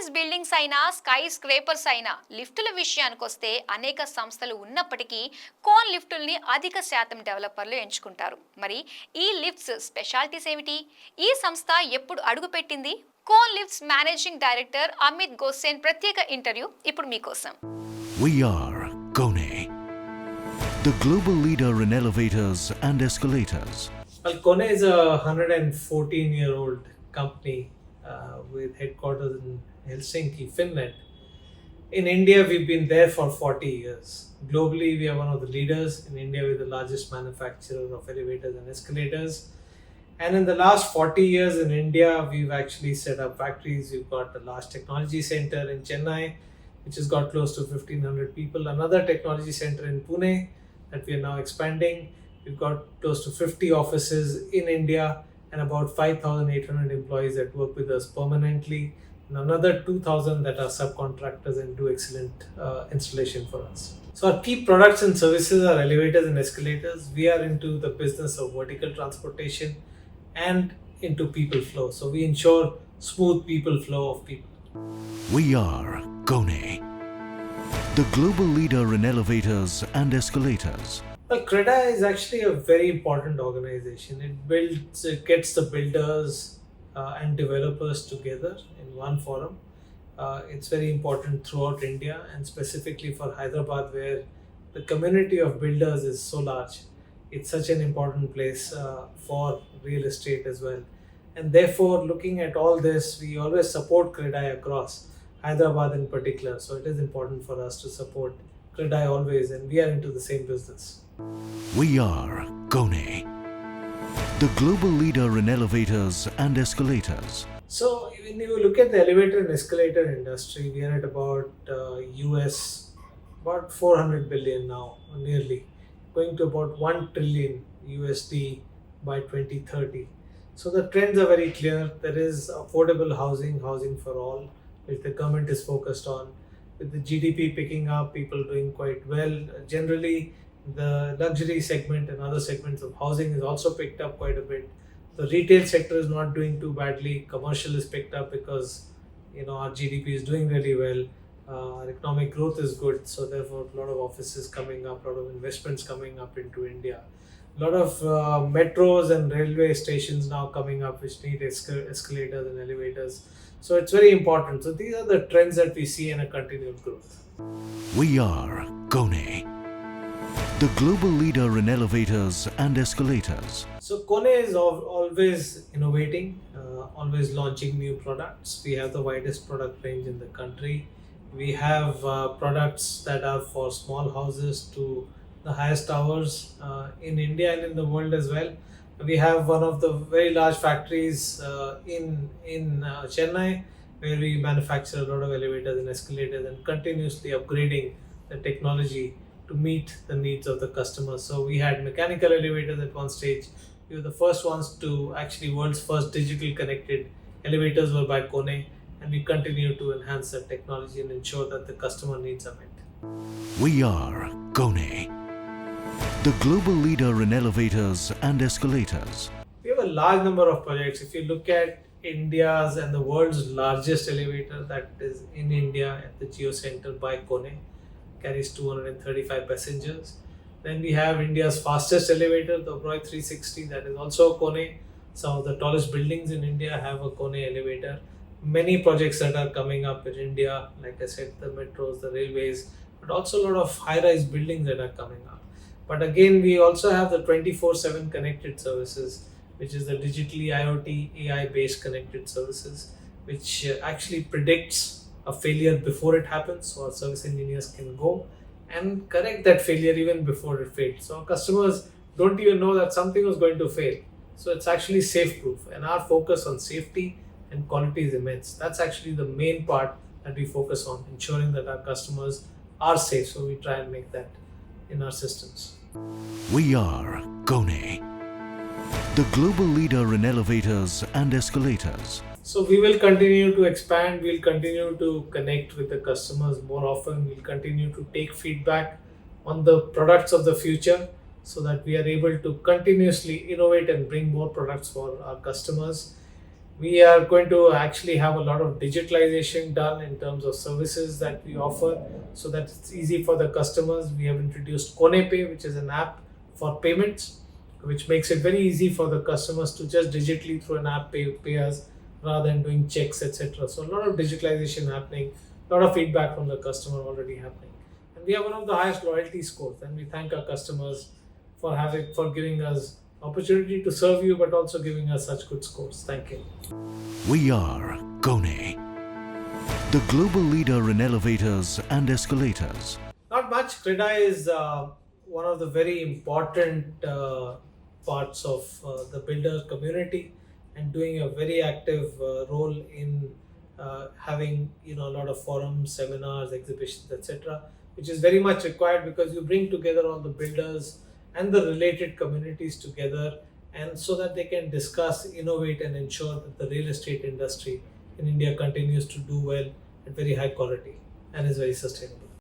Rise buildings అయినా sky scrapers అయినా లిఫ్టుల విషయానికొస్తే అనేక సంస్థలు ఉన్నప్పటికీ కోన్ లిఫ్టుల్ని అధిక శాతం డెవలపర్లు ఎంచుకుంటారు. మరి ఈ లిఫ్ట్స్ స్పెషాలిటీస్ ఏమిటి? ఈ సంస్థ ఎప్పుడు అడుగుపెట్టింది? Kone Lifts managing director Amit Gossain ప్రత్యేక ఇంటర్వ్యూ ఇప్పుడు మీకోసం. We are KONE, the global leader in elevators and escalators. Well, KONE is a 114-year-old company with headquarters in Helsinki, Finland. In India, we've been there for 40 years. Globally, we are one of the leaders. In India, we're the largest manufacturer of elevators and escalators. And in the last 40 years in India, we've actually set up factories. We've got a large technology center in Chennai, which has got close to 1,500 people. Another technology center in Pune that we are now expanding. We've got close to 50 offices in India and about 5,800 employees that work with us permanently, and another 2,000 that are subcontractors and do excellent installation for us. So our key products and services are elevators and escalators. We are into the business of vertical transportation and into people flow. So we ensure smooth people flow of people. We are KONE, the global leader in elevators and escalators. Well, CREDA is actually a very important organization. It gets the builders and developers together in one forum. It's very important throughout India and specifically for Hyderabad, where the community of builders is so large. It's such an important place for real estate as well. And therefore, looking at all this, we always support CREDA across Hyderabad in particular. So it is important for us to support CREDA always, and we are into the same business. We are KONE, the global leader in elevators and escalators. So when you look at the elevator and escalator industry, we are at about US about 400 billion now, nearly going to about 1 trillion USD by 2030. So the trends are very clear. There is affordable housing for all, which the government is focused on. With the GDP picking up, people doing quite well. Generally, the luxury segment and other segments of housing is also picked up quite a bit. The retail sector is not doing too badly. Commercial is picked up because our GDP is doing really well. Our economic growth is good, so therefore a lot of offices coming up, a lot of investments coming up into India. A lot of metros and railway stations now coming up which need escalators and elevators. So it's very important. So these are the trends that we see in a continued growth. We are KONE, the global leader in elevators and escalators. So KONE is always innovating, always launching new products. We have the widest product range in the country. We have products that are for small houses to the highest towers in India and in the world as well. We have one of the very large factories in Chennai, where we manufacture a lot of elevators and escalators and continuously upgrading the technology to meet the needs of the customers. So we had mechanical elevators at one stage. We were the first ones to actually world's first digital connected elevators were by KONE, and we continue to enhance that technology and ensure that the customer needs are met. We are KONE, the global leader in elevators and escalators. We have a large number of projects. If you look at India's and the world's largest elevator, that is in India at the Geo Center by KONE, carries 235 passengers. Then we have India's fastest elevator, the Oberoi 360, that is also KONE. Some of the tallest buildings in India have a KONE elevator. Many projects that are coming up in India, like I said, the metros, the railways, but also a lot of high-rise buildings that are coming up. But again, we also have the 24/7 connected services, which is the digitally IoT, AI-based connected services, which actually predicts a failure before it happens. So our service engineers can go and correct that failure even before it fails. So our customers don't even know that something was going to fail. So it's actually safe-proof, and our focus on safety and quality is immense. That's actually the main part that we focus on, ensuring that our customers are safe. So we try and make that in our systems. We are KONE, the global leader in elevators and escalators. So we will continue to expand, we'll continue to connect with the customers more often, we'll continue to take feedback on the products of the future so that we are able to continuously innovate and bring more products for our customers. We are going to actually have a lot of digitalization done in terms of services that we offer so that it's easy for the customers. We have introduced KONE Pay, which is an app for payments, which makes it very easy for the customers to just digitally through an app pay us rather than doing checks, etc. So a lot of digitalization happening, a lot of feedback from the customer already happening. And we have one of the highest loyalty scores, and we thank our customers for giving us opportunity to serve you, but also giving us such good scores. Thank you. We are KONE, the global leader in elevators and escalators. Not much. Creda is one of the very important parts of the builder community, and doing a very active role in having a lot of forums, seminars, exhibitions, etc., which is very much required because you bring together all the builders and the related communities together, and so that they can discuss, innovate, and ensure that the real estate industry in India continues to do well at very high quality and is very sustainable.